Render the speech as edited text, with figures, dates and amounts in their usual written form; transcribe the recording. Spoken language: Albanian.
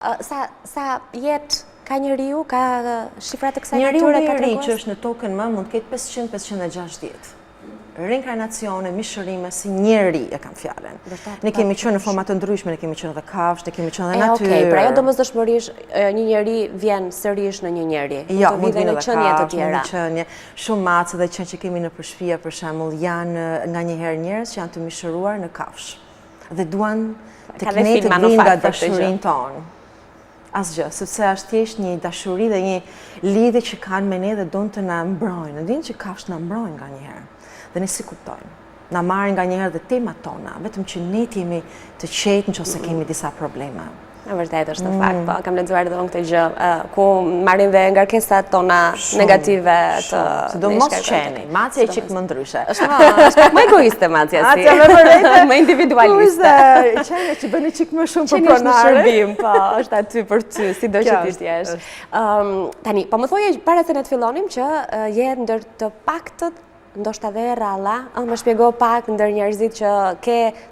Sa jetë ka njeriu, ka shifra të kësaj natyre? Njeriu i ri që është në tokën më mund të ketë 500-560. Reinkarnacione, mishërime, si njeri e kam fjallën. Ne kemi qenë në format të ndryshme, ne kemi qenë dhe kafshë, ne kemi qenë dhe natyrë. Okej, pra jo domosdoshmërisht një njeri vjen sërish në një njeri. Jo, mund të vinë në qenie të tjera. Qenie. Shumë macë dhe qenë që kemi në përshpia, për shembull, janë nga njëherë njerëz që janë të mishëruar në kafshë. Dhe duan të ne të vinë nga dashurinë tonë. Asgjë, sepse është thjesht një dashuri dhe një lidhje që kanë me ne dhe donë të na mbrojnë. Dinë që kafshët na mbrojnë nga njëherë. Dhe ne si kuptojnë. Na marrin nga njëherë dhe temat tona, vetëm që ne jemi të qetë nëse kemi disa probleme. Në vërtet është në fakt, po, kam lexuar edhe unë këtë gjë, ku marrin dhe ngarkesat tona negative të sidomos qeni, macja e çik më ndryshe. Është më egoiste macja si. Më individualiste. Qeni që bën çik më shumë për pronarë. Shërbim, po, është aty për ty, sido që ti jesh. Tani, po më thoje para se ne të fillonim që je ndër të paktët ndoshta dhe rralla, më shpjego pak ndër njerëzit që ke